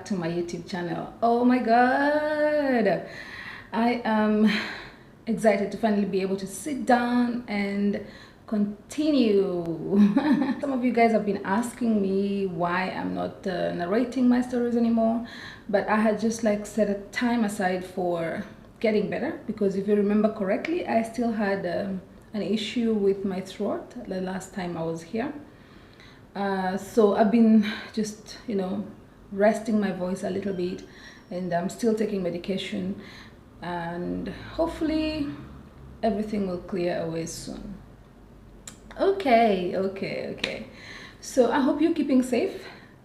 to my YouTube channel. Oh my god, I am excited to finally be able to sit down and continue. Some of you guys have been asking me why I'm not narrating my stories anymore, but I had just like set a time aside for getting better, because if you remember correctly, I still had an issue with my throat the last time I was here. So I've been just, resting my voice a little bit, and I'm still taking medication, and hopefully everything will clear away soon. Okay. So I hope you're keeping safe.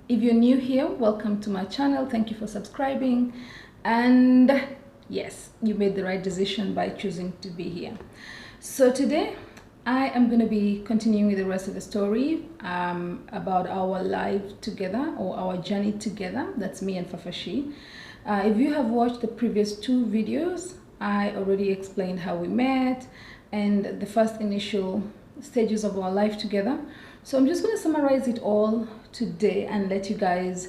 If you're new here, welcome to my channel. Thank you for subscribing. And yes, you made the right decision by choosing to be here. So today I am going to be continuing with the rest of the story about our life together, or our journey together. That's me and Fafashi. If you have watched the previous two videos, I already explained how we met and the first initial stages of our life together. So I'm just going to summarize it all today and let you guys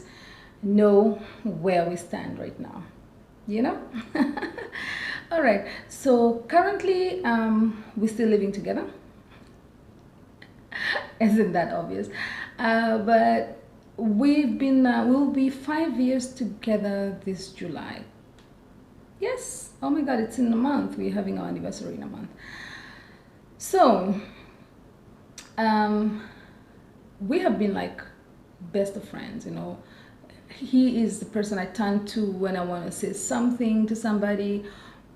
know where we stand right now. All right, so currently we're still living together. Isn't that obvious? But we'll be 5 years together this July. Yes, oh my god, it's in a month. We're having our anniversary in a month. So we have been like best of friends. He is the person I turn to when I want to say something to somebody,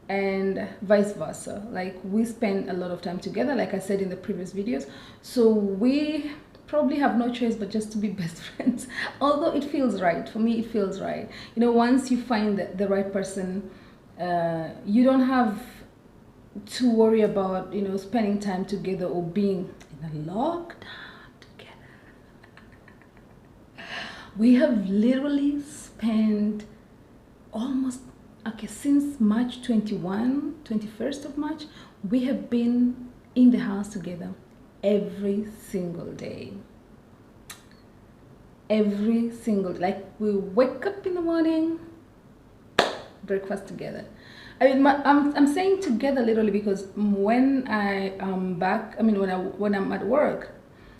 and vice versa. Like, we spend a lot of time together, like I said in the previous videos, so we probably have no choice but just to be best friends. Although it feels right for me, it feels right. Once you find the right person, you don't have to worry about spending time together or being in a lockdown together. We have literally spent almost, since March 21st of March, we have been in the house together every single day. Like, we wake up in the morning, breakfast together. I mean, I'm saying together literally because when I am back, when I'm at work,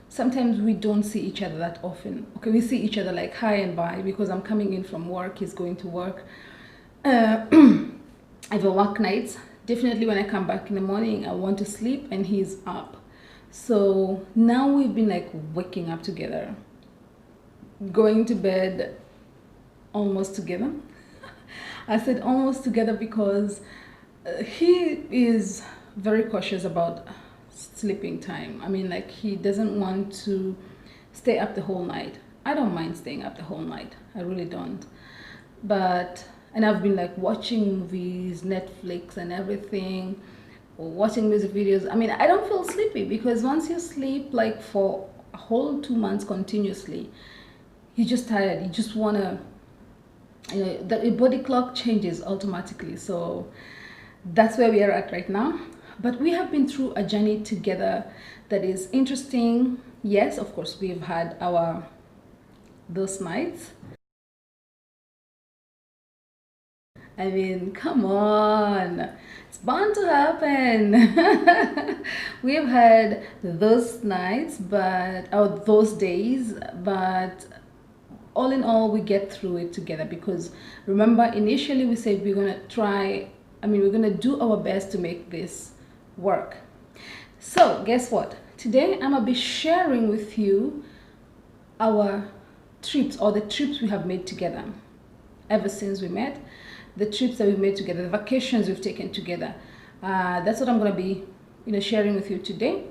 sometimes we don't see each other that often. Okay, we see each other like hi and bye, because I'm coming in from work, he's going to work. I have a work nights. Definitely when I come back in the morning, I want to sleep and he's up. So now we've been like waking up together, going to bed almost together. I said almost together because he is very cautious about sleeping time. Like, he doesn't want to stay up the whole night. I don't mind staying up the whole night, I really don't. And I've been like watching movies, Netflix and everything, or watching music videos. I don't feel sleepy, because once you sleep like for a whole 2 months continuously, you're just tired. You just want to, the body clock changes automatically. So that's where we are at right now. But we have been through a journey together that is interesting. Yes, of course, we've had those nights. Come on, it's bound to happen. We've had those nights, or those days, but all in all, we get through it together. Because remember, initially we said we're gonna try, we're gonna do our best to make this work. So guess what? Today I'm gonna be sharing with you our trips, or the trips we have made together ever since we met, the trips that we've made together, the vacations we've taken together. That's what I'm gonna be sharing with you today.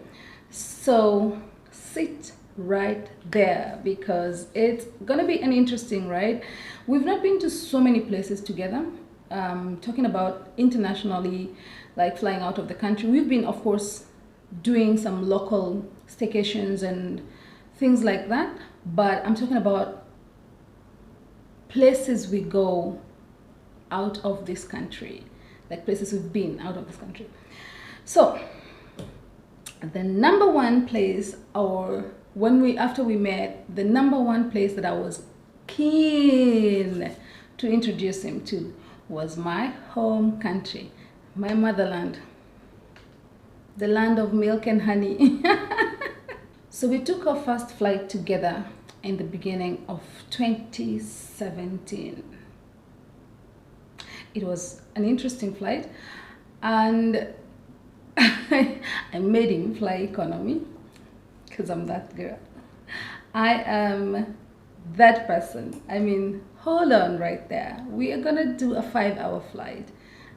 So sit right there, because it's gonna be an interesting ride. We've not been to so many places together, talking about internationally, like flying out of the country. We've been, of course, doing some local staycations and things like that, but I'm talking about places we go out of this country, like places we've been out of this country. So the number one place, or after we met, the number one place that I was keen to introduce him to was my home country, my motherland, the land of milk and honey. So we took our first flight together in the beginning of 2017. It was an interesting flight, and I made him fly economy because I'm that girl. I am that person. I mean, hold on right there. We are gonna do a 5-hour flight.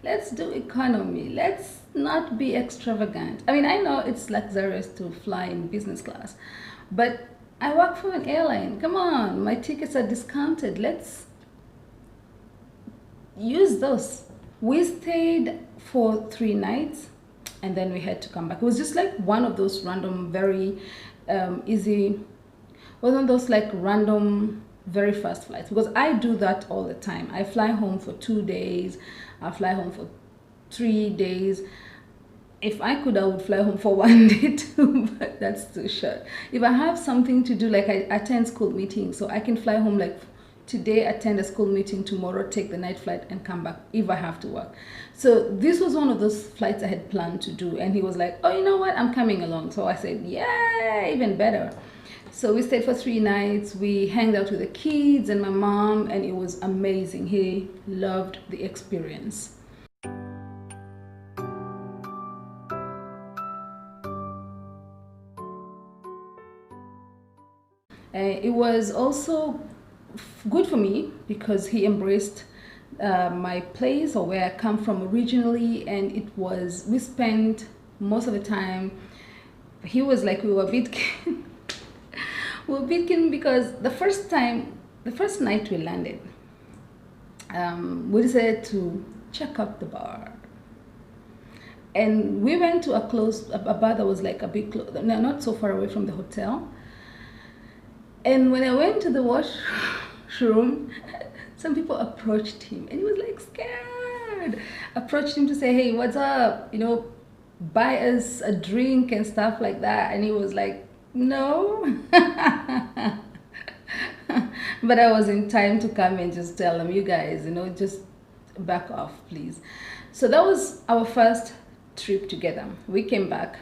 Let's do economy. Let's not be extravagant. I mean, I know it's luxurious to fly in business class, but I work for an airline. Come on, my tickets are discounted. Let's use those. We stayed for 3 nights and then we had to come back. It was just like one of those random, very easy, wasn't those like random, very fast flights, because I do that all the time. I fly home for 2 days, I fly home for 3 days. If I could, I would fly home for 1 day too, but that's too short. If I have something to do, like I attend school meetings, so I can fly home like today, attend a school meeting, tomorrow take the night flight and come back if I have to work. So this was one of those flights I had planned to do, and he was like, oh, you know what, I'm coming along. So I said, yeah, even better. So we stayed for 3 nights. We hanged out with the kids and my mom, and it was amazing. He loved the experience. It was also good for me because he embraced my place, or where I come from originally, and we spent most of the time, he was like, we were a bit we were a bit keen because the first night we landed, we decided to check out the bar, and we went to a bar that was like a bit close, not so far away from the hotel. And when I went to the washroom, some people approached him, and he was like scared. Approached him to say, hey, what's up? You know, buy us a drink and stuff like that. And he was like, no. But I was in time to come and just tell them, you guys, you know, just back off, please. So that was our first trip together. We came back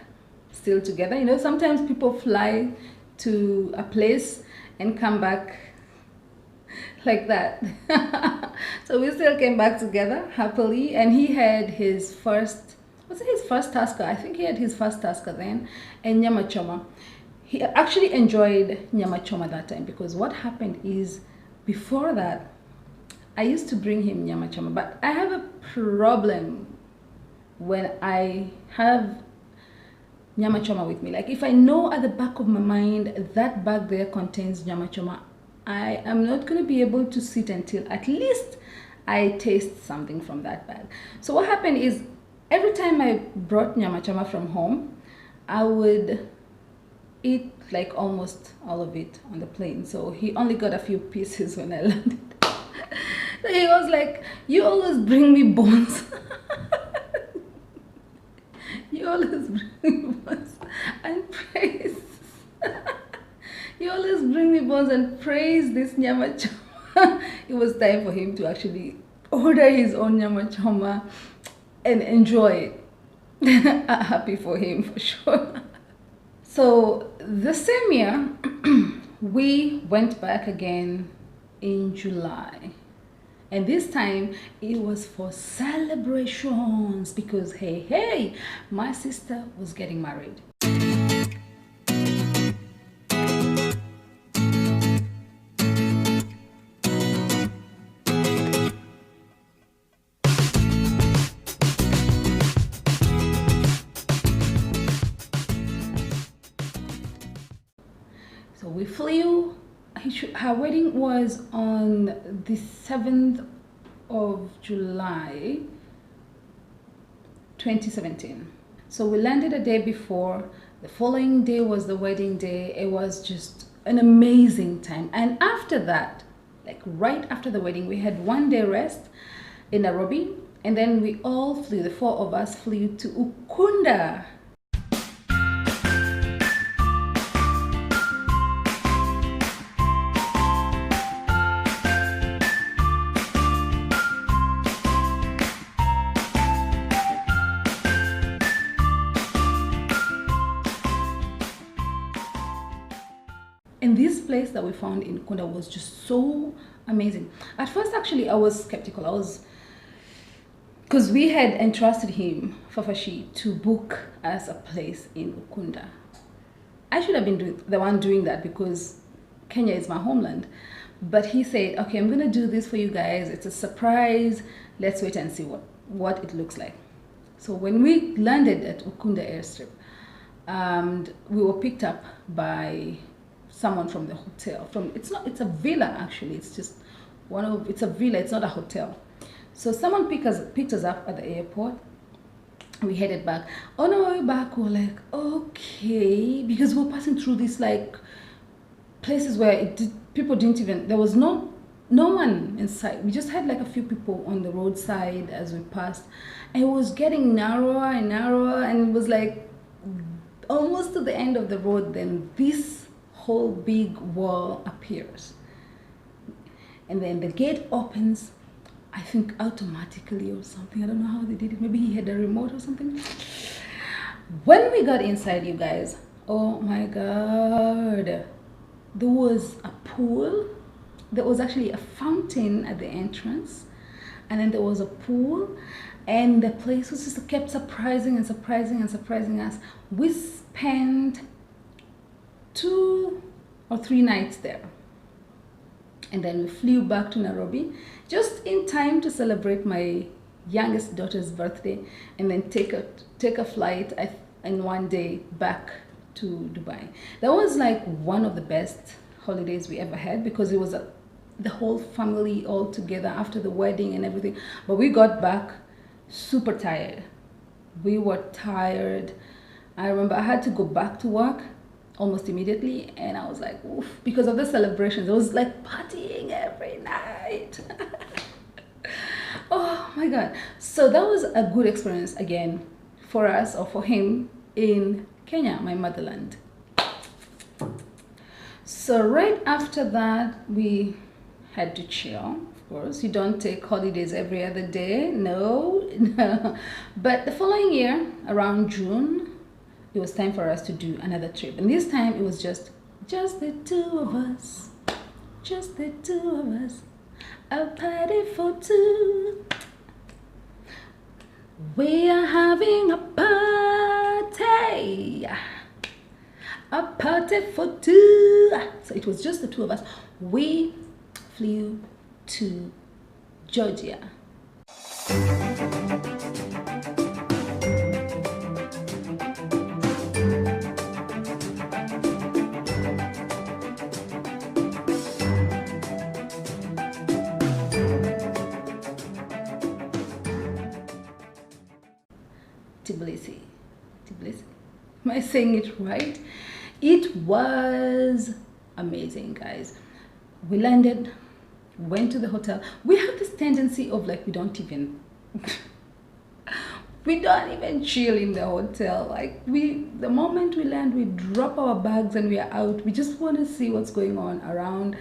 still together. You know, sometimes people fly to a place and come back like that. So we still came back together happily, and he had his first, was it his first Tusker? I think he had his first Tusker then, and nyama choma. He actually enjoyed nyama choma that time, because what happened is, before that, I used to bring him nyama choma, but I have a problem when I have nyama choma with me. Like, if I know at the back of my mind that bag there contains nyama choma, I am not going to be able to sit until at least I taste something from that bag. So what happened is, every time I brought nyama choma from home, I would eat like almost all of it on the plane. So he only got a few pieces when I landed. So he was like, you always bring me bones. You always bring me bones and praise. You always bring me bones and praise this nyama choma. It was time for him to actually order his own nyama choma and enjoy it. Happy for him, for sure. So the same year, we went back again in July. And this time it was for celebrations, because hey, my sister was getting married. So we flew. Her wedding was on the 7th of July 2017. So we landed a day before. The following day was the wedding day. It was just an amazing time. And after that, like right after the wedding, we had 1 day rest in Nairobi, and then we all flew, the 4 of us flew to Ukunda. And this place that we found in Kunda was just so amazing. At first, actually, I was skeptical. Because we had entrusted him, Fafashi, to book us a place in Ukunda. I should have been the one doing that because Kenya is my homeland. But he said, okay, I'm going to do this for you guys. It's a surprise. Let's wait and see what it looks like. So when we landed at Ukunda airstrip, we were picked up by someone from the hotel. It's a villa actually. It's a villa. It's not a hotel. So someone picked us up at the airport. We headed back. On our way back, we were like, okay, because we were passing through these like places where people didn't even, there was no one inside. We just had like a few people on the roadside as we passed, and it was getting narrower and narrower, and it was like almost to the end of the road. Then this whole big wall appears, and then the gate opens, I think automatically or something. I don't know how they did it. Maybe he had a remote or something. When we got inside, you guys, oh my god, there was a pool. There was actually a fountain at the entrance, and then there was a pool, and the place was just kept surprising and surprising and surprising us. We spent 2 or 3 nights there, and then we flew back to Nairobi just in time to celebrate my youngest daughter's birthday, and then take a flight in one day back to Dubai. That was like one of the best holidays we ever had, because it was the whole family all together after the wedding and everything. But we got back super tired. We were tired. I remember I had to go back to work almost immediately, and I was like, oof, because of the celebrations. It was like partying every night. Oh my god. So that was a good experience again for us, or for him, in Kenya, my motherland. So right after that, we had to chill. Of course, you don't take holidays every other day, no. But the following year, around June, it was time for us to do another trip, and this time it was just the two of us, just the two of us, a party for two. We are having a party for two. So it was just the two of us. We flew to Georgia. Tbilisi. Am I saying it right? It was amazing, guys. We landed, went to the hotel. We have this tendency of like, we don't even chill in the hotel. Like, the moment we land, we drop our bags and we are out. We just want to see what's going on around.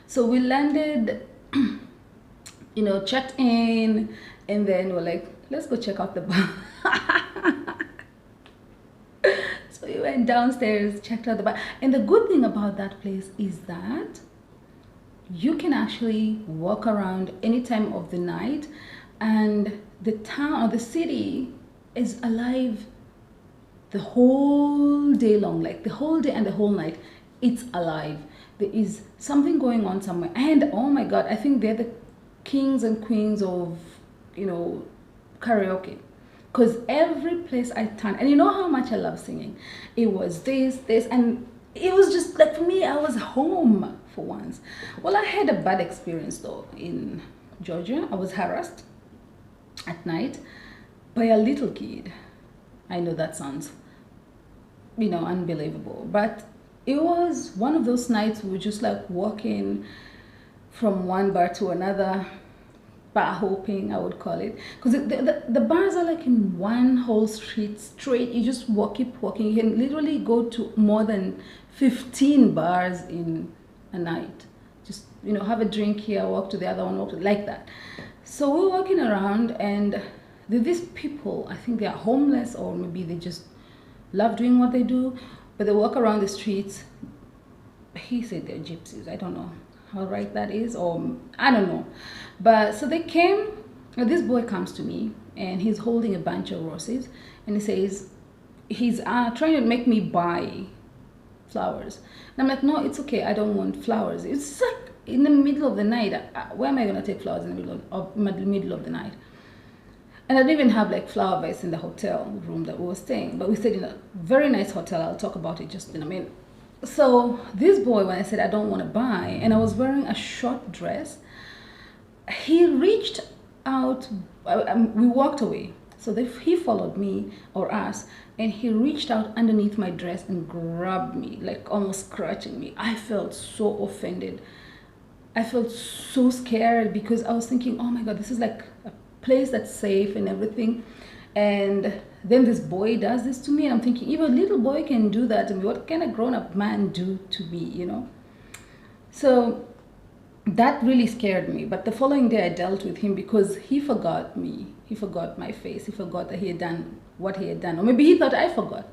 So we landed, checked in, and then we're like, let's go check out the bar. So we went downstairs, checked out the bar. And the good thing about that place is that you can actually walk around any time of the night, and the town or the city is alive the whole day long. Like the whole day and the whole night, it's alive. There is something going on somewhere. And oh my god, I think they're the kings and queens of karaoke, because every place I turned, and you know how much I love singing, it was this, and it was just like, for me, I was home for once. Well, I had a bad experience though in Georgia. I was harassed at night by a little kid. I know that sounds unbelievable, but it was one of those nights we were just like walking from one bar to another, bar hopping, I would call it, because the bars are like in one whole street straight. You just keep walking. You can literally go to more than 15 bars in a night. Just have a drink here, walk to the other one, like that. So we're walking around, and these people, I think they are homeless, or maybe they just love doing what they do, but they walk around the streets, he said they're gypsies. I don't know how right that is, or I don't know. But so they came, this boy comes to me and he's holding a bunch of roses, and he says he's trying to make me buy flowers. And I'm like, no, it's okay, I don't want flowers. It's like in the middle of the night. Where am I going to take flowers in the middle of the night? And I didn't even have like flower vase in the hotel room that we were staying, but we stayed in a very nice hotel. I'll talk about it just in a minute. So this boy, when I said I don't want to buy, and I was wearing a short dress, he reached out. We walked away. So he followed me or us, and he reached out underneath my dress and grabbed me, like almost scratching me. I felt so offended. I felt so scared because I was thinking, oh my God, this is like a place that's safe and everything. And then this boy does this to me, and I'm thinking, if a little boy can do that to me, what can a grown-up man do to me, you know? So that really scared me. But the following day I dealt with him because he forgot me. He forgot my face. He forgot that he had done what he had done. Or maybe he thought I forgot.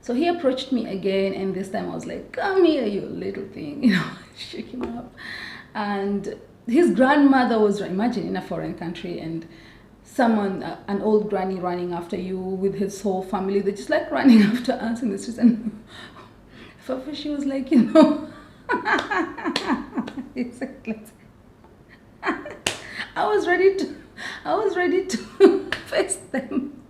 So he approached me again, and this time I was like, come here, you little thing, you know, shake him up. And his grandmother was, imagine, in a foreign country, and someone, an old granny running after you with his whole family. They're just like running after us in the streets. And Fafa, she was like, you know, exactly. I was ready to face them.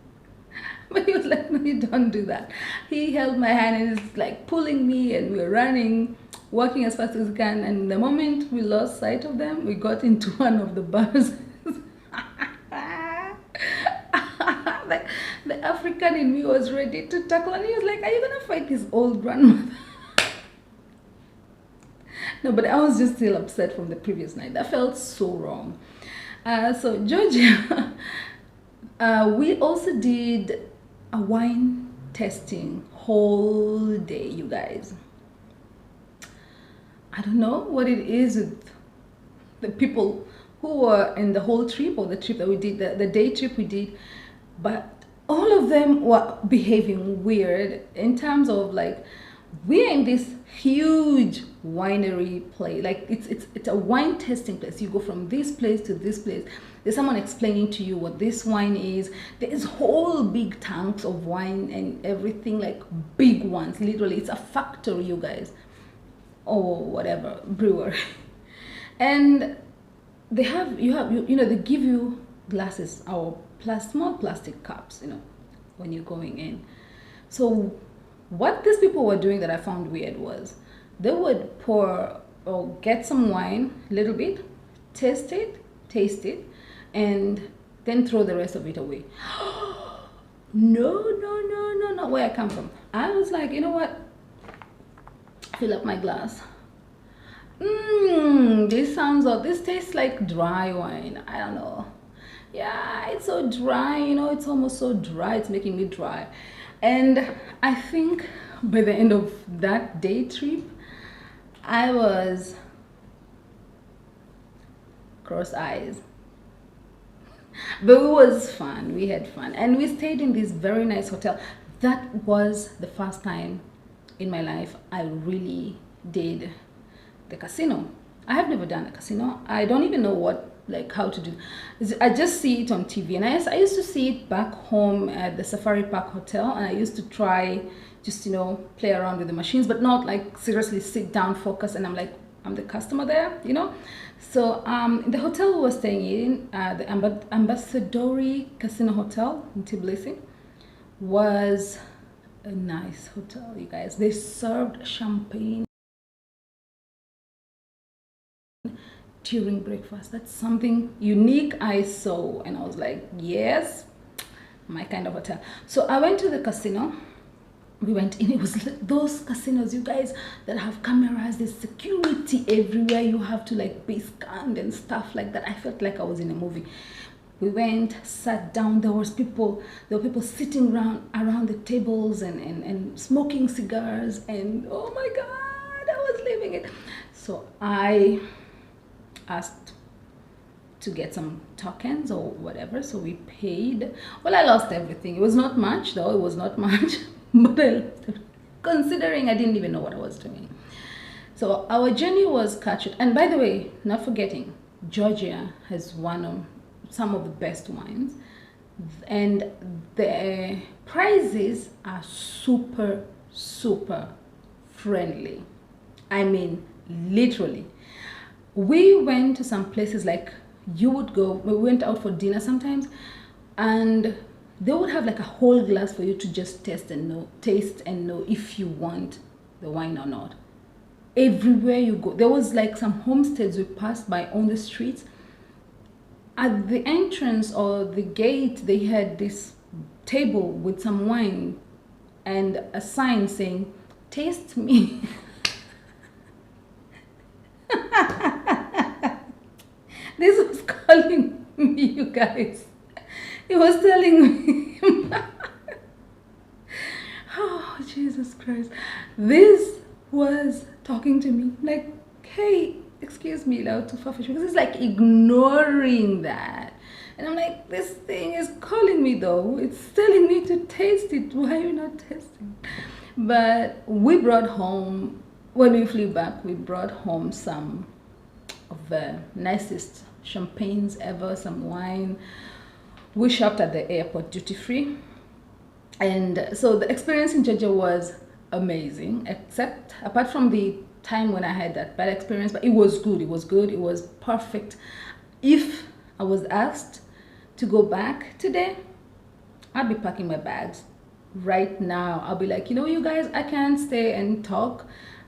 But he was like, no, you don't do that. He held my hand and is like pulling me, and we were running, walking as fast as we can. And the moment we lost sight of them, we got into one of the bars. Like, the African in me was ready to tackle, and he was like, are you gonna fight this old grandmother? No, but I was just still upset from the previous night. That felt so wrong. So Georgia, we also did a wine tasting whole day, you guys. I don't know what it is with the people who were in the whole trip, or the trip that we did, the day trip we did, but all of them were behaving weird in terms of like, we're in this huge winery place, like it's a wine tasting place. You go from this place to this place, there's someone explaining to you what this wine is. There's whole big tanks of wine and everything, like big ones, literally. It's a factory, you guys, or whatever, brewery. And they have, you know, they give you glasses or small plastic cups, you know, when you're going in. So what these people were doing that I found weird was they would pour or get some wine, a little bit, taste it, and then throw the rest of it away. No, where I come from. I was like, you know what? Fill up my glass. This tastes like dry wine. I don't know. Yeah, it's so dry, you know, it's almost so dry, it's making me dry. And I think by the end of that day trip, I was cross eyes. But it was fun, we had fun. And we stayed in this very nice hotel. That was the first time in my life I really did the casino. I have never done a casino. I don't even know how to do. I just see it on TV, and I used to see it back home at the Safari Park Hotel, and I used to try just, you know, play around with the machines, but not like seriously sit down, focus, and I'm like, I'm the customer there, you know. So the hotel we were staying in, the Ambassadori Casino Hotel in Tbilisi, was a nice hotel, you guys. They served champagne during breakfast. That's something unique I saw, and I was like, yes, my kind of hotel. So I went to the casino. We went in. It was like those casinos, you guys, that have cameras. There's security everywhere. You have to like be scanned and stuff like that. I felt like I was in a movie. We went, sat down. There were people sitting around the tables and smoking cigars, and oh my God, I was living it. So I asked to get some tokens or whatever, so we paid. Well, I lost everything. It was not much, though. It was not much, but considering I didn't even know what I was doing. So our journey was captured. And by the way, not forgetting, Georgia has one of some of the best wines, and the prices are super, super friendly. I mean, literally. We went to some places like you would go, we went out for dinner sometimes, and they would have like a whole glass for you to just taste and know if you want the wine or not. Everywhere you go, there was like some homesteads we passed by on the streets. At the entrance or the gate, they had this table with some wine and a sign saying, "Taste me." This was calling me, you guys. It was telling me. Oh, Jesus Christ. This was talking to me like, "Hey, excuse me, loud to Fafish," because it's like ignoring that. And I'm like, this thing is calling me though. It's telling me to taste it. Why are you not tasting? But we brought home, when we flew back, we brought home some of the nicest champagnes ever, some wine. We shopped at the airport duty free. And so the experience in Georgia was amazing, except apart from the time when I had that bad experience, but it was good. It was good. It was perfect. If I was asked to go back today, I'd be packing my bags right now. I'll be like, you guys, I can't stay and talk.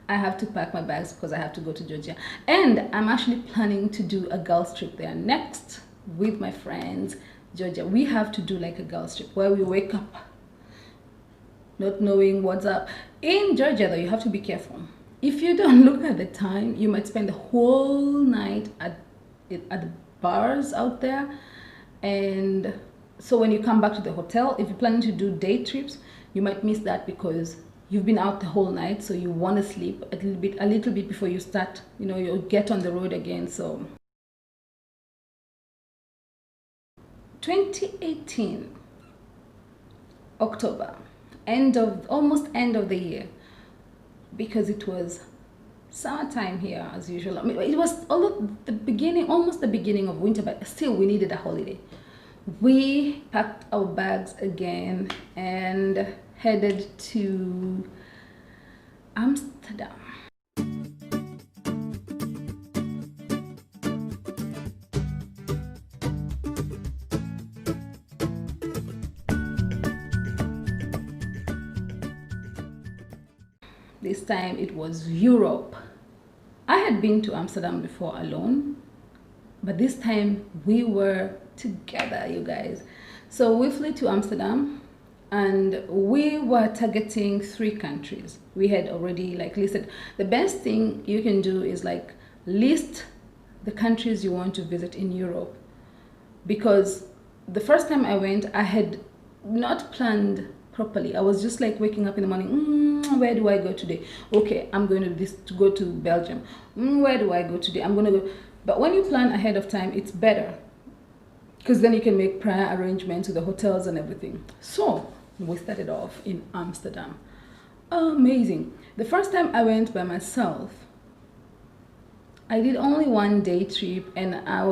I have to pack my bags because I have to go to Georgia. And I'm actually planning to do a girls trip there next with my friends. Georgia, we have to do like a girls trip where we wake up not knowing what's up. In Georgia though, you have to be careful. If you don't look at the time, you might spend the whole night at the bars out there. And so when you come back to the hotel, if you're planning to do day trips, you might miss that because you've been out the whole night, so you want to sleep a little bit before you start, you get on the road again. So 2018 October, almost end of the year, because it was summertime here as usual. I mean, it was almost the beginning of winter, but still we needed a holiday. We packed our bags again and headed to Amsterdam. This time it was Europe. I had been to Amsterdam before alone, but this time we were together, you guys. So we flew to Amsterdam and we were targeting 3 countries. We had already listed. The best thing you can do is list the countries you want to visit in Europe, because the first time I went, I had not planned properly. I was just waking up in the morning, where do I go today? Okay, I'm going to go to Belgium. Where do I go today? I'm going to go. But when you plan ahead of time, it's better, because then you can make prior arrangements with the hotels and everything. So we started off in Amsterdam. Amazing. The first time I went by myself, I did only 1 day trip, and I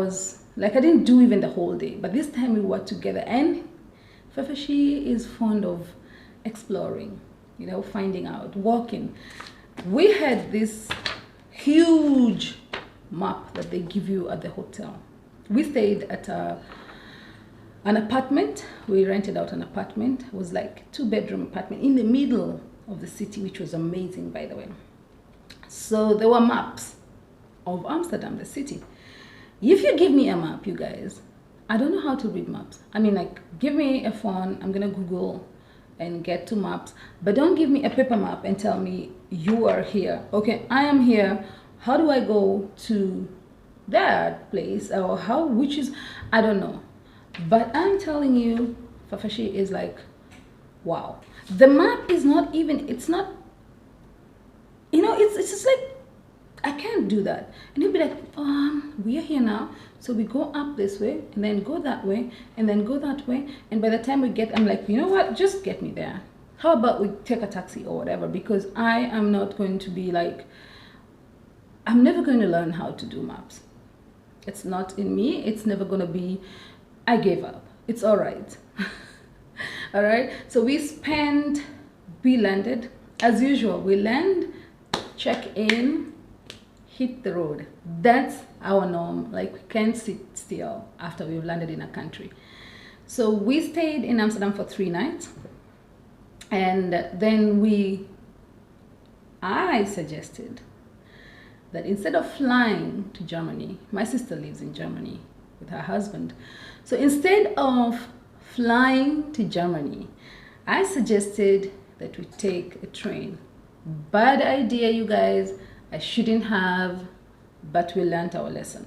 didn't do even the whole day. But this time we were together, and Fafashi is fond of exploring, finding out, walking. We had this huge map that they give you at the hotel. We stayed at an apartment. We rented out an apartment. It was 2-bedroom apartment in the middle of the city, which was amazing, by the way. So there were maps of Amsterdam, the city. If you give me a map, you guys, I don't know how to read maps. I mean, give me a phone, I'm gonna Google and get to maps, but don't give me a paper map and tell me you are here. Okay, I am here. How do I go to that place? Or I don't know. But I'm telling you, Fafashi is wow. The map is not even, it's not, it's just I can't do that. And he'll be like, we are here now. So we go up this way and then go that way and then go that way. And by the time we get, I'm like, you know what? Just get me there. How about we take a taxi or whatever? Because I am not going to be I'm never going to learn how to do maps. It's not in me. It's never going to be, I gave up. It's all right. All right. So we landed as usual. We land, check in, hit the road. That's our norm. Like, we can't sit still after we've landed in a country. So we stayed in Amsterdam for 3 nights. And then I suggested that instead of flying to Germany, my sister lives in Germany with her husband. So instead of flying to Germany, I suggested that we take a train. Bad idea, you guys. I shouldn't have, but we learned our lesson.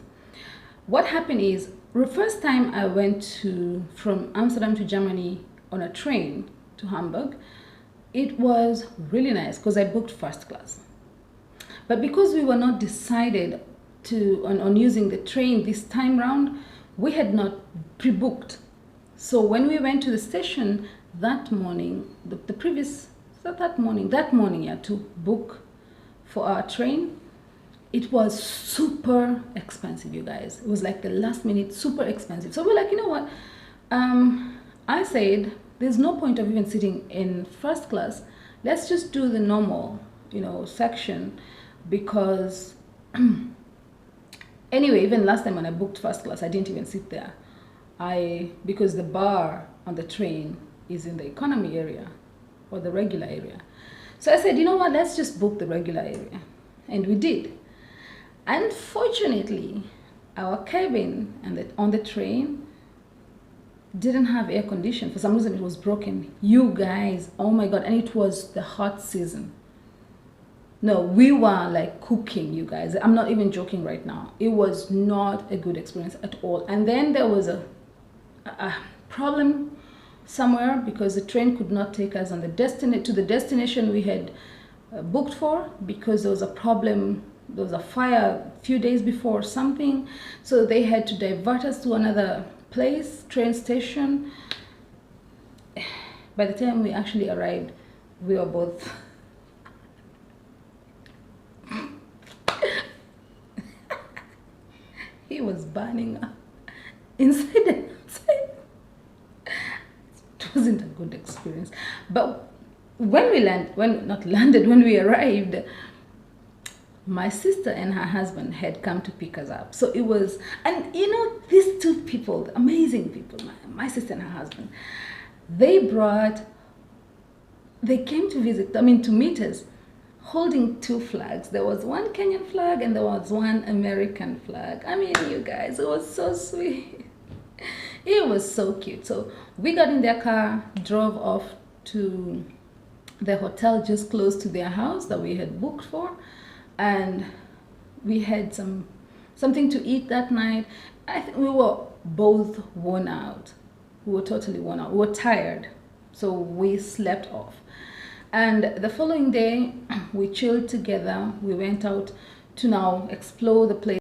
What happened is, the first time I went from Amsterdam to Germany on a train to Hamburg, it was really nice because I booked first class. But because we were not decided on using the train this time round, we had not pre-booked. So when we went to the station that morning, that morning, to book for our train, it was super expensive, you guys. It was like the last minute, super expensive. So we're like, you know what? I said, there's no point of even sitting in first class. Let's just do the normal, section, because anyway, even last time when I booked first class, I didn't even sit there. Because the bar on the train is in the economy area or the regular area. So I said, you know what, let's just book the regular area. And we did. Unfortunately, our cabin on the train didn't have air condition. For some reason, it was broken. You guys, oh my God, and it was the hot season. No, we were like cooking, you guys. I'm not even joking right now. It was not a good experience at all. And then there was a problem somewhere because the train could not take us to the destination we had booked for, because there was a problem. There was a fire a few days before, something. So they had to divert us to another place, train station. By the time we actually arrived, we were both he was burning up inside and outside. It wasn't a good experience. But when we arrived, my sister and her husband had come to pick us up. So it was, and these two people, amazing people, my sister and her husband, they came to meet us holding 2 flags. There was one Kenyan flag and there was one American flag. I mean, you guys, it was so sweet. It was so cute. So we got in their car, drove off to the hotel just close to their house that we had booked for. And we had something to eat that night. I think we were both worn out. We were totally worn out. We were tired. So we slept off. And the following day, we chilled together. We went out to now explore the place.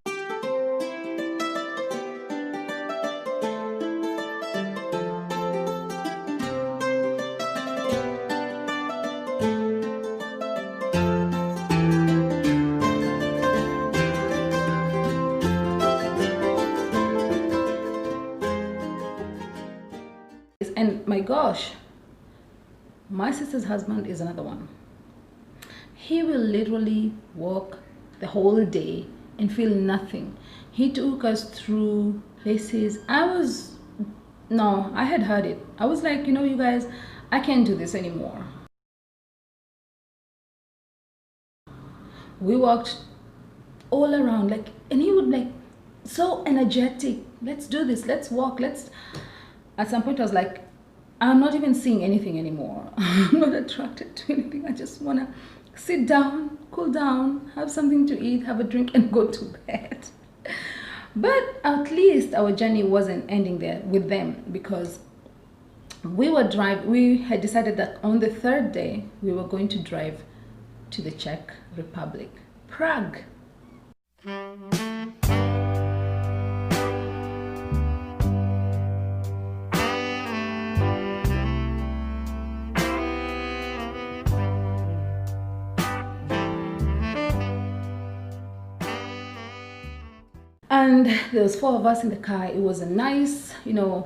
And my gosh, my sister's husband is another one. He will literally walk the whole day and feel nothing. He took us through places. I had heard it. I was like, you guys, I can't do this anymore. We walked all around, and he would so energetic. Let's do this. Let's walk. At some point I was like, I'm not even seeing anything anymore. I'm not attracted to anything. I just want to sit down, cool down, have something to eat, have a drink, and go to bed. But at least our journey wasn't ending there with them, because we had decided that on the 3rd day, we were going to drive to the Czech Republic, Prague. and there was four of us in the car. It was a nice,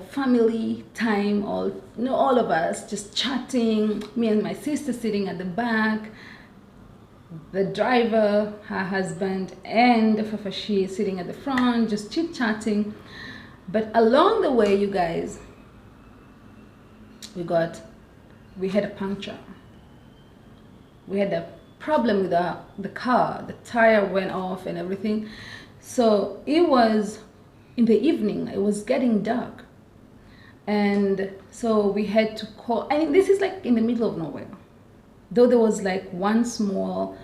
family time. All of us just chatting. Me and my sister sitting at the back. The driver, her husband, and Fafashi sitting at the front, just chit chatting. But along the way, you guys, we had a puncture. We had a problem with the car. The tire went off and everything. So it was in the evening. It was getting dark, and so we had to call. And this is like in the middle of nowhere, though there was like one small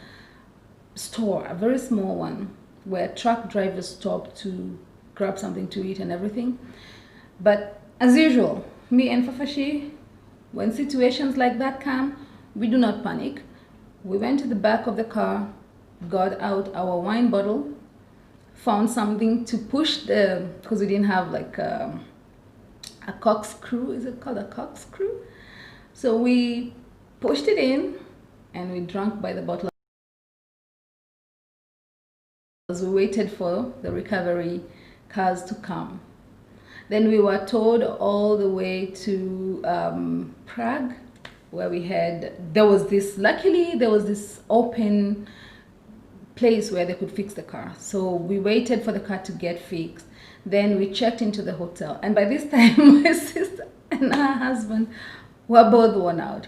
store, a very small one, where truck drivers stopped to grab something to eat and everything. But as usual, me and Fafashi, when situations like that come, we do not panic. We went to the back of the car, got out our wine bottle, found something to push because we didn't have like a corkscrew. Is it called a corkscrew? So we pushed it in and we drank by the bottle as we waited for the recovery cars to come. Then we were towed all the way to Prague, where luckily there was this open place where they could fix the car. So we waited for the car to get fixed. Then we checked into the hotel. And by this time, my sister and her husband were both worn out.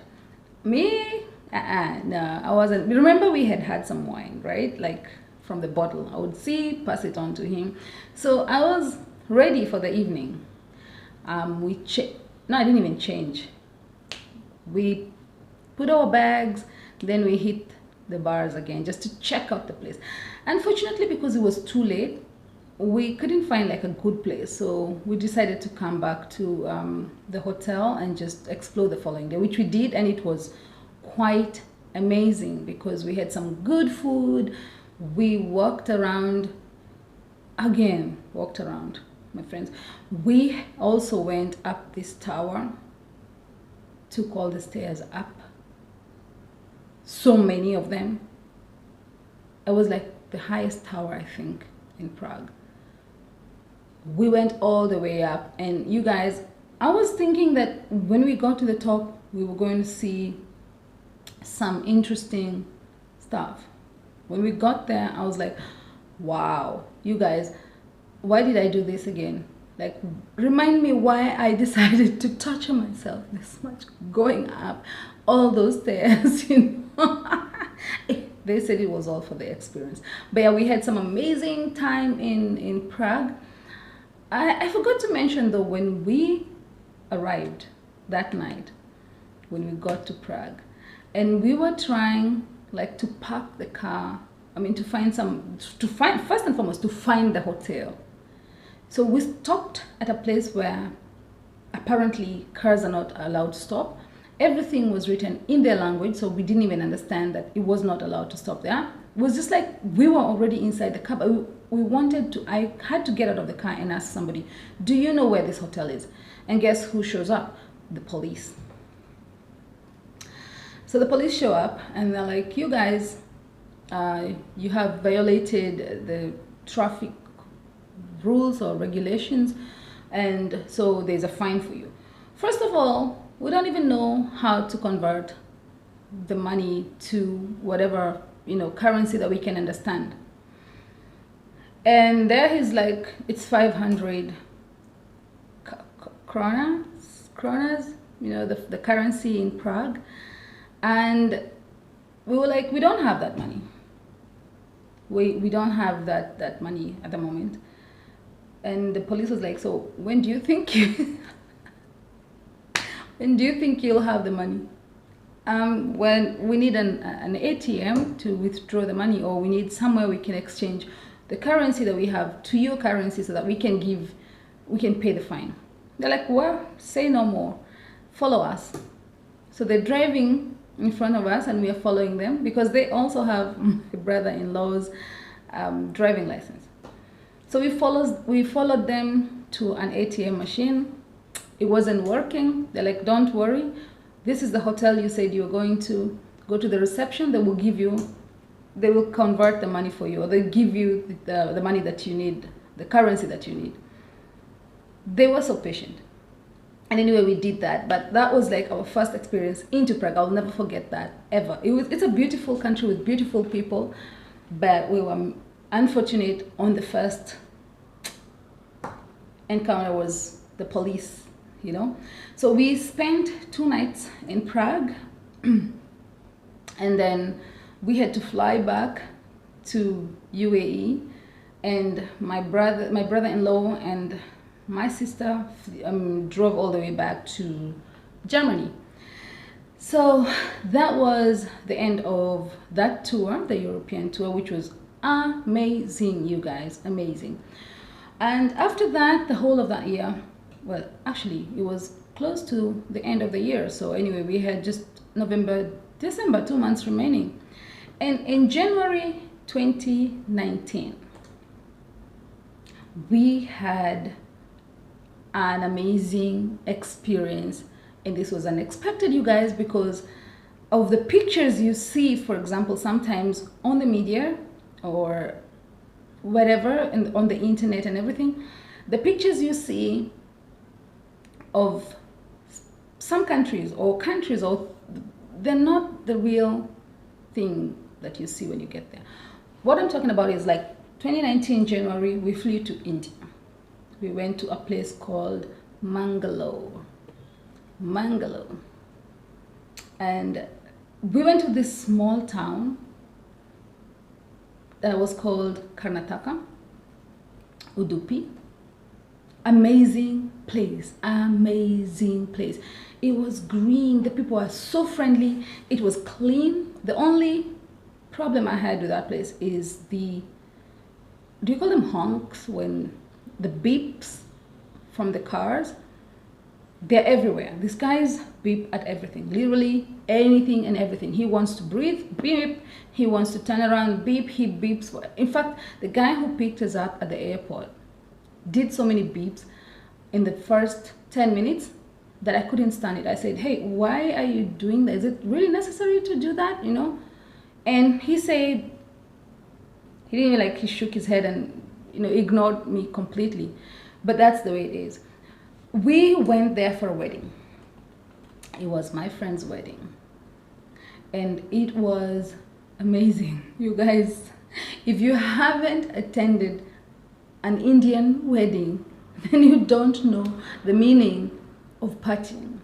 Me, no, I wasn't. Remember, we had some wine, right? Like from the bottle. I would pass it on to him. So I was ready for the evening. No, I didn't even change. We put our bags, then we hit the bars again just to check out the place. Unfortunately, because it was too late, we couldn't find like a good place. So we decided to come back to the hotel and just explore the following day, which we did, and it was quite amazing because we had some good food. We walked around, my friends. We also went up this tower, took all the stairs up, so many of them. It was like the highest tower, I think, in Prague. We went all the way up, and you guys, I was thinking that when we got to the top, we were going to see some interesting stuff. When we got there, I was like, wow, you guys, why did I do this again? Like, remind me why I decided to torture myself this much going up all those stairs, They said it was all for the experience. But yeah, we had some amazing time in Prague. I forgot to mention though, when we arrived that night, when we got to Prague, and we were trying like to park the car, first and foremost, to find the hotel. So we stopped at a place where apparently cars are not allowed to stop. Everything was written in their language, so we didn't even understand that it was not allowed to stop there. It was just like we were already inside the car, but I had to get out of the car and ask somebody, do you know where this hotel is? And guess who shows up? The police. So the police show up and they're like, you guys, you have violated the traffic rules or regulations, and so there's a fine for you. First of all, we don't even know how to convert the money to whatever currency that we can understand. And there he's like, it's 500 kronas, the currency in Prague. And we were like, we don't have that money. We don't have that money at the moment. And the police was like, so when do you think you'll have the money? When we need an ATM to withdraw the money, or we need somewhere we can exchange the currency that we have to your currency so that we can pay the fine. They're like, well, say no more, follow us. So they're driving in front of us and we are following them because they also have a brother-in-law's driving license. So we followed them to an ATM machine. It wasn't working. They're like, don't worry, this is the hotel you said you were going to. Go to the reception, they will convert the money for you, or they give you the money that you need, the currency that you need. They were so patient. And anyway, we did that. But that was like our first experience into Prague. I'll never forget that, ever. It's a beautiful country with beautiful people, but we were unfortunate on the first encounter was the police, you know. So we spent 2 nights in Prague, and then we had to fly back to UAE, and my brother-in-law and my sister drove all the way back to Germany. So that was the end of that tour, the European tour, which was amazing, you guys, amazing. And after that, the whole of that year, well, actually, it was close to the end of the year. So anyway, we had just November, December, 2 months remaining. And in January 2019, we had an amazing experience, and this was unexpected, you guys, because of the pictures you see, for example, sometimes on the media or whatever, and on the internet and everything. The pictures you see of some countries, or they're not the real thing that you see when you get there. What I'm talking about is like 2019 January, we flew to India. We went to a place called Mangalore. And we went to this small town that was called Karnataka, Udupi. Amazing place, amazing place. It was green, the people were so friendly, it was clean. The only problem I had with that place is do you call them honks, when the beeps from the cars? They're everywhere. These guys beep at everything, literally anything and everything. He wants to breathe, beep. He wants to turn around, beep. He beeps. In fact, the guy who picked us up at the airport did so many beeps in the first 10 minutes that I couldn't stand it. I said, hey, why are you doing that? Is it really necessary to do that, you know? And he said, he didn't even, like, he shook his head and, you know, ignored me completely. But that's the way it is. We went there for a wedding. It was my friend's wedding. And it was amazing. You guys, if you haven't attended an Indian wedding, then you don't know the meaning of partying.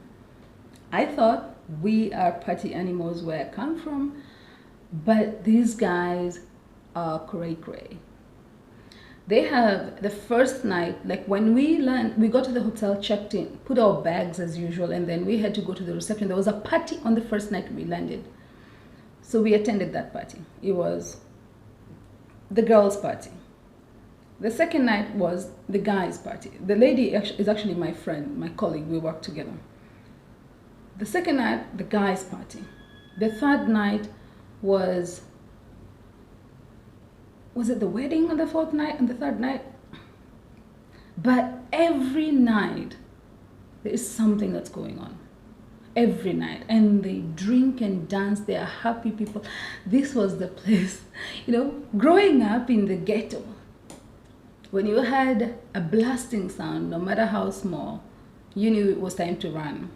I thought we are party animals where I come from, but these guys are cray-cray. They have the first night, like when we got to the hotel, checked in, put our bags as usual, and then we had to go to the reception. There was a party on the first night we landed. So we attended that party. It was the girls' party. The second night was the guys' party. The lady is actually my friend, my colleague, we work together. The second night, the guys' party. The third night was it the wedding on the fourth night and the third night? But every night there is something that's going on. Every night, and they drink and dance. They are happy people. This was the place, you know, growing up in the ghetto, when you had a blasting sound, no matter how small, you knew it was time to run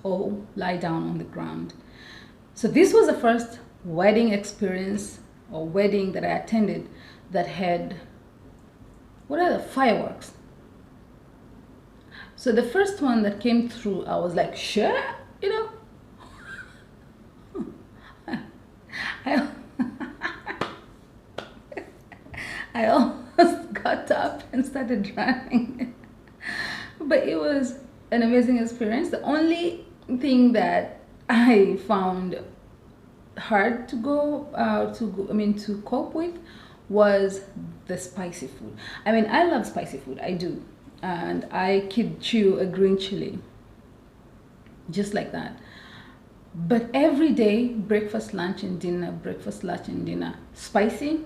or lie down on the ground. So this was the first wedding experience or wedding that I attended that had, what are the fireworks? So the first one that came through, I was like, sure, you know. I almost got up and started running. But it was an amazing experience. The only thing that I found hard to to cope with was the spicy food. I mean, I love spicy food, I do, and I could chew a green chili just like that. But every day, breakfast, lunch, and dinner, spicy.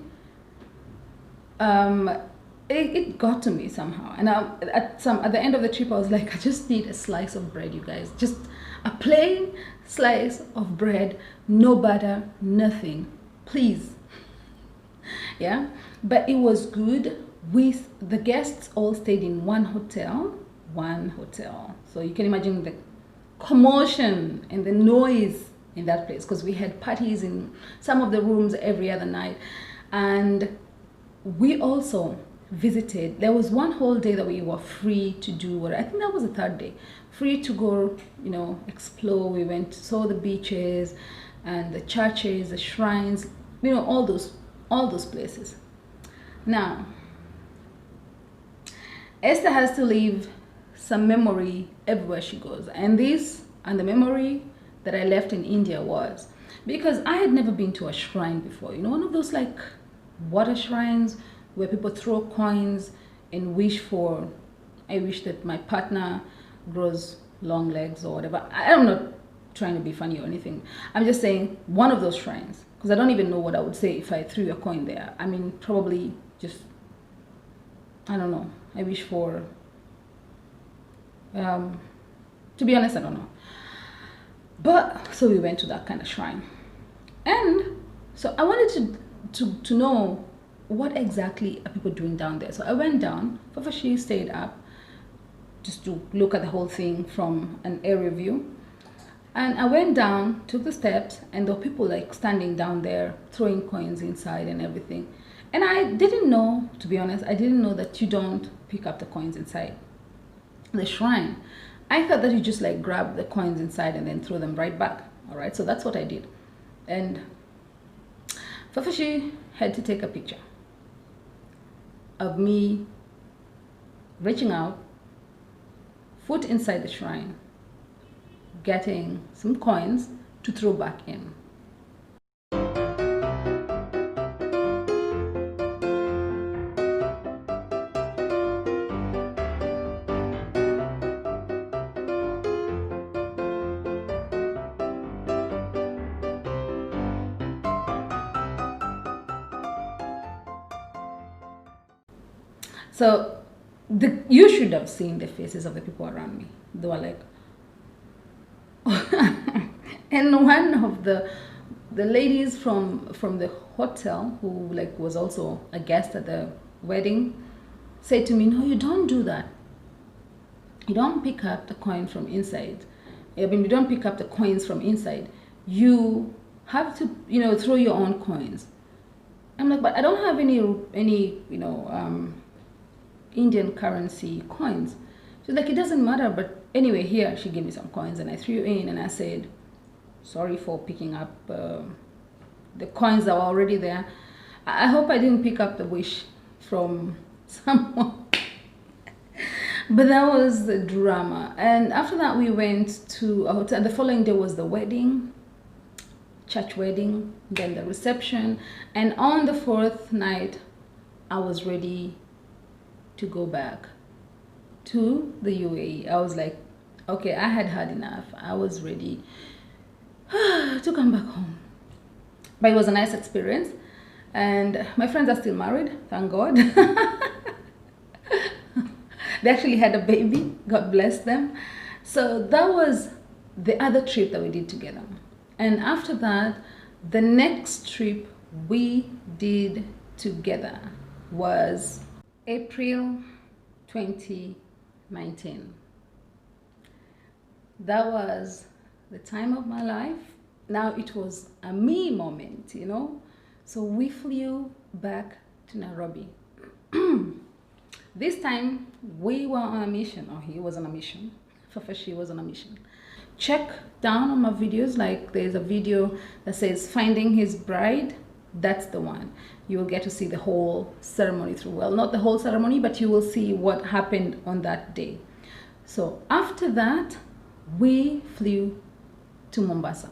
It got to me somehow, and at the end of the trip, I was like, I just need a slice of bread, you guys, just a plain slice of bread, no butter, nothing, please. Yeah, but it was good. the guests all stayed in one hotel. So you can imagine the commotion and the noise in that place, because we had parties in some of the rooms every other night. And we also visited, there was one whole day that we were free to do what, I think that was the third day, free to go, you know, explore. We went, saw the beaches and the churches, the shrines, you know, all those places. Now Esther has to leave some memory everywhere she goes, and the memory that I left in India was because I had never been to a shrine before, you know, one of those like water shrines where people throw coins and wish for, I wish that my partner grows long legs or whatever. I'm not trying to be funny or anything. I'm just saying one of those shrines, because I don't even know what I would say if I threw a coin there. I mean, probably just, I don't know. I wish for, to be honest, I don't know. But so we went to that kind of shrine, and so I wanted to know what exactly are people doing down there. So I went down. Fafashi stayed up just to look at the whole thing from an aerial view. And I went down, took the steps, and there were people like standing down there throwing coins inside and everything. And I didn't know, to be honest, I didn't know that you don't pick up the coins inside the shrine. I thought that you just like grab the coins inside and then throw them right back. All right, so that's what I did. And Fafashi had to take a picture of me reaching out, foot inside the shrine, getting some coins to throw back in. So you should have seen the faces of the people around me. They were like, and one of the ladies from the hotel, who like was also a guest at the wedding, said to me, "No, you don't do that. You don't pick up the coin from inside. I mean, you don't pick up the coins from inside. You have to, you know, throw your own coins." I'm like, "But I don't have any you know, Indian currency coins." She's like, "It doesn't matter, but anyway, here." She gave me some coins and I threw in, and I said, "Sorry for picking up the coins that were already there. I hope I didn't pick up the wish from someone." But that was the drama. And after that, we went to a hotel. The following day was the wedding, church wedding, then the reception. And on the fourth night, I was ready to go back to the UAE. I was like, okay, I had had enough. I was ready to come back home. But it was a nice experience. And my friends are still married, thank God. They actually had a baby, God bless them. So that was the other trip that we did together. And after that, the next trip we did together was April 2019. That was the time of my life. Now it was a me moment, you know. So we flew back to Nairobi. This time we were on a mission, or he was on a mission. Fafashi was on a mission. Check down on my videos, like there's a video that says Finding His Bride. That's the one. You will get to see the whole ceremony through. Well, not the whole ceremony, but you will see what happened on that day. So after that, we flew to Mombasa.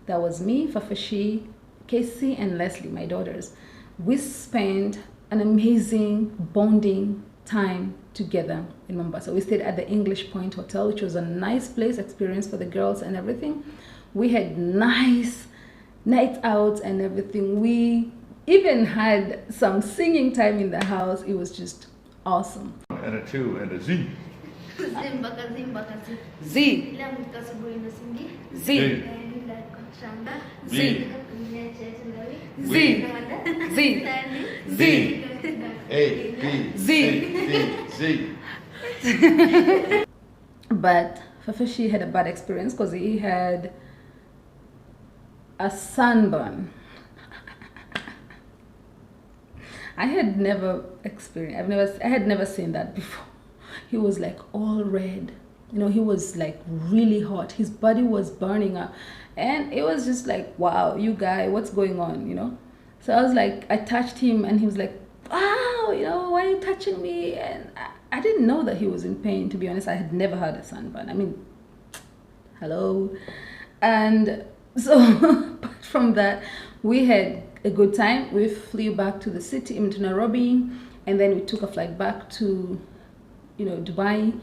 That was me, Fafashi, Casey, and Leslie, my daughters. We spent an amazing bonding time together in Mombasa. We stayed at the English Point Hotel, which was a nice place, experience for the girls and everything. We had nice nights out and everything. We even had some singing time in the house. It was just awesome. And a 2 and a Z. Z. Z. Z. Z. Z. Z. A, B, Z. C, D, Z. But Fafashi had a bad experience because he had a sunburn. I had never experienced, I had never seen that before. He was like all red, you know, he was like really hot. His body was burning up, and it was just like, wow, you guy, what's going on, you know? So I was like, I touched him, and he was like, wow, you know, why are you touching me? And I didn't know that he was in pain, to be honest. I had never had a sunburn. I mean, hello. And so apart from that, we had a good time. We flew back to the city, into Nairobi, and then we took a flight back to, you know, Dubai.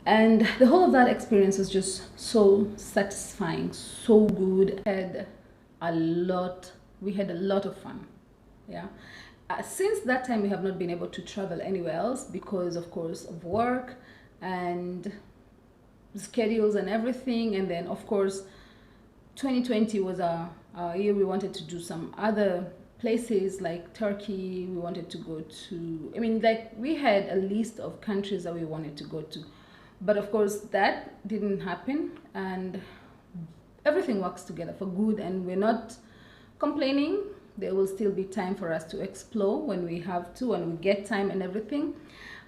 And the whole of that experience was just so satisfying, so good. We had a lot of fun. Yeah. Since that time, we have not been able to travel anywhere else because, of course, of work and schedules and everything. And then, of course, 2020 was a year we wanted to do some other places like Turkey. We wanted to go to, I mean, like, we had a list of countries that we wanted to go to. But of course, that didn't happen, and everything works together for good, and we're not complaining. There will still be time for us to explore when we have to, when we get time and everything.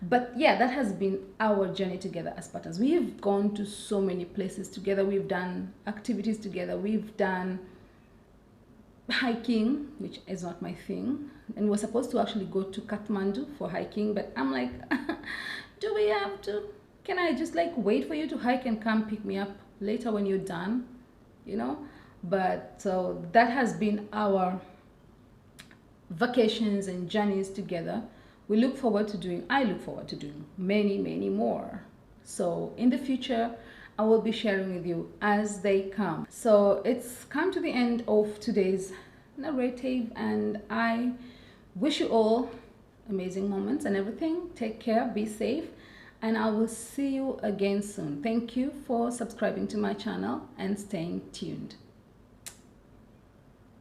But yeah, that has been our journey together as partners. We have gone to so many places together. We've done activities together. We've done hiking, which is not my thing. And we're supposed to actually go to Kathmandu for hiking, but I'm like, do we have to? Can I just like wait for you to hike and come pick me up later when you're done? You know? But so that has been our vacations and journeys together. I look forward to doing many, many more. So in the future, I will be sharing with you as they come. So it's come to the end of today's narrative, and I wish you all amazing moments and everything. Take care, be safe, and I will see you again soon. Thank you for subscribing to my channel and staying tuned.